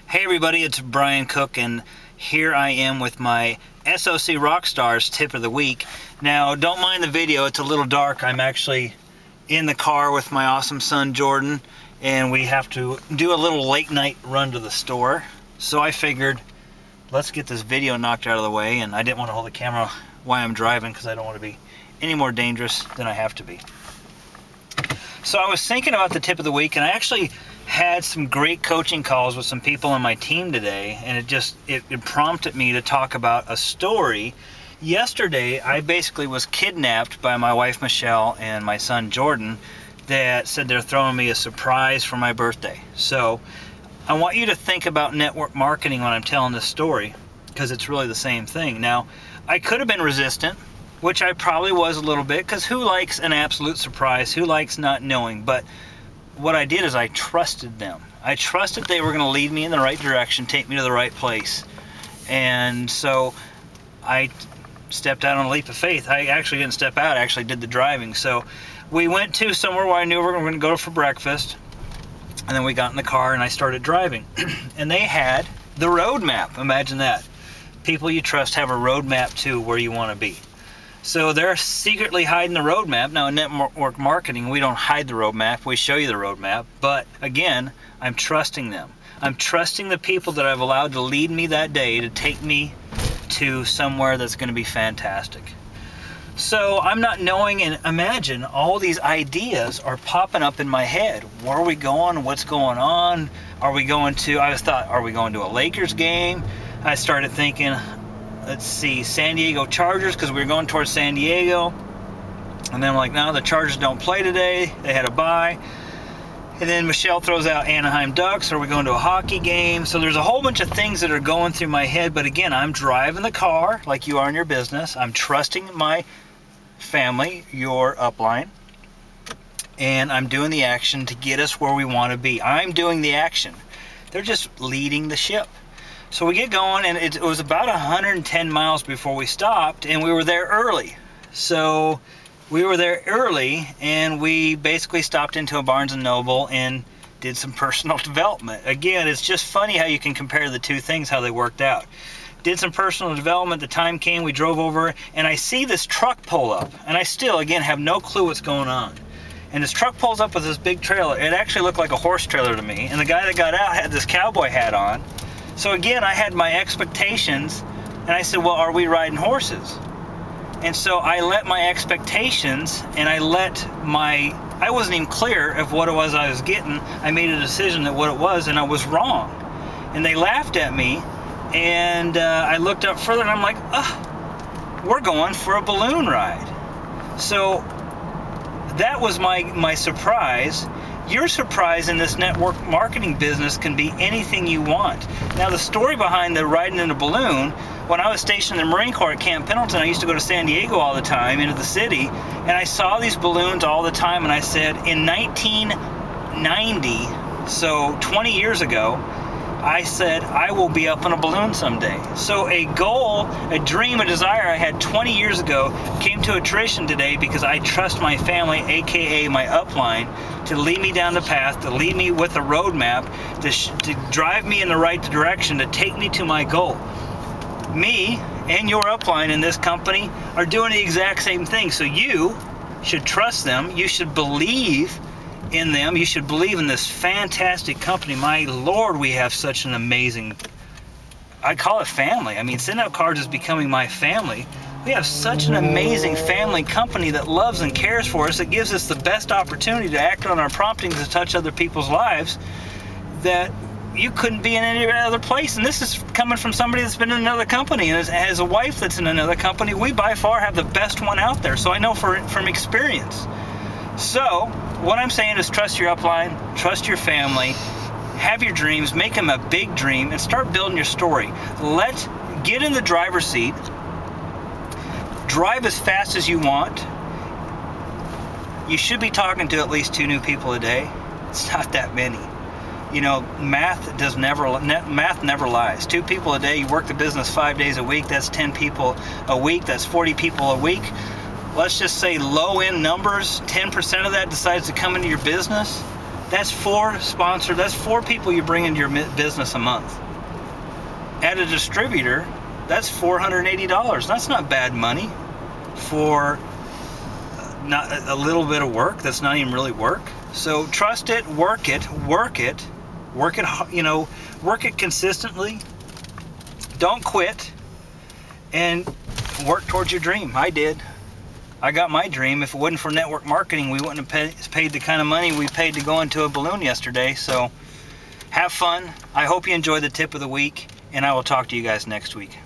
Hey everybody, it's Brian Cook, and here I am with my SOC Rockstars tip of the week. Now, don't mind the video, it's a little dark. I'm actually in the car with my awesome son Jordan, and we have to do a little late night run to the store. So I figured, let's get this video knocked out of the way, and I didn't want to hold the camera while I'm driving because I don't want to be any more dangerous than I have to be. So I was thinking about the tip of the week, and I actually had some great coaching calls with some people on my team today, and it prompted me to talk about a story. Yesterday, I basically was kidnapped by my wife Michelle and my son Jordan that said they're throwing me a surprise for my birthday. So I want you to think about network marketing when I'm telling this story, because it's really the same thing. Now, I could have been resistant, which I probably was a little bit, because who likes an absolute surprise? Who likes not knowing? But what I did is I trusted them. I trusted they were going to lead me in the right direction, take me to the right place. And so I stepped out on a leap of faith. I actually didn't step out, I actually did the driving. So we went to somewhere where I knew we were going to go for breakfast. And then we got in the car and I started driving. And they had the road map. Imagine that. People you trust have a road map to where you want to be. So they're secretly hiding the roadmap. Now in network marketing, we don't hide the roadmap, we show you the roadmap. But again, I'm trusting them. I'm trusting the people that I've allowed to lead me that day to take me to somewhere that's going to be fantastic. So I'm not knowing, and imagine all these ideas are popping up in my head. Where are we going? What's going on? Are we going to a Lakers game? I started thinking, let's see, San Diego Chargers, because we were going towards San Diego. And then I'm like, no, the Chargers don't play today. They had a bye. And then Michelle throws out Anaheim Ducks. Are we going to a hockey game? So there's a whole bunch of things that are going through my head. But again, I'm driving the car like you are in your business. I'm trusting my family, your upline. And I'm doing the action to get us where we want to be. I'm doing the action. They're just leading the ship. So we get going, and it was about 110 miles before we stopped, and we were there early. So we were there early, and we basically stopped into a Barnes & Noble and did some personal development. Again, it's just funny how you can compare the two things, how they worked out. Did some personal development, the time came, we drove over, and I see this truck pull up, and I still, again, have no clue what's going on. And this truck pulls up with this big trailer. It actually looked like a horse trailer to me, and the guy that got out had this cowboy hat on. So again, I had my expectations, and I said, well, are we riding horses? And so I let my expectations, and I wasn't even clear of what it was I was getting. I made a decision that what it was, and I was wrong. And they laughed at me, and I looked up further, and I'm like, we're going for a balloon ride. So that was my surprise. Your surprise in this network marketing business can be anything you want. Now, the story behind the riding in a balloon, when I was stationed in the Marine Corps at Camp Pendleton, I used to go to San Diego all the time, into the city, and I saw these balloons all the time, and I said, in 1990, so 20 years ago, I said, I will be up on a balloon someday. So a goal, a dream, a desire I had 20 years ago came to attrition today because I trust my family, aka my upline, to lead me down the path, to lead me with a roadmap, to drive me in the right direction, to take me to my goal. Me and your upline in this company are doing the exact same thing. So you should trust them. You should believe in them. You should believe in this fantastic company. My Lord, we have such an amazing, I call it family. I mean, Send Out Cards is becoming my family. We have such an amazing family company that loves and cares for us, that gives us the best opportunity to act on our promptings to touch other people's lives that you couldn't be in any other place. And this is coming from somebody that's been in another company and has a wife that's in another company. We by far have the best one out there. So I know from experience. So what I'm saying is trust your upline, trust your family, have your dreams, make them a big dream, and start building your story. Get in the driver's seat, drive as fast as you want. You should be talking to at least 2 new people a day. It's not that many. You know, math never lies. 2 people a day, you work the business 5 days a week, that's 10 people a week, that's 40 people a week. let's just say low-end numbers, 10% of that decides to come into your business, That's 4 sponsors. That's 4 people you bring into your business a month. At a distributor, that's $480. That's not bad money for not a little bit of work. That's not even really work. So trust it, work it, work it, you know, work it consistently. Don't quit, and work towards your dream. I did. I got my dream. If it wasn't for network marketing, we wouldn't have paid the kind of money we paid to go into a balloon yesterday. So have fun. I hope you enjoyed the tip of the week, and I will talk to you guys next week.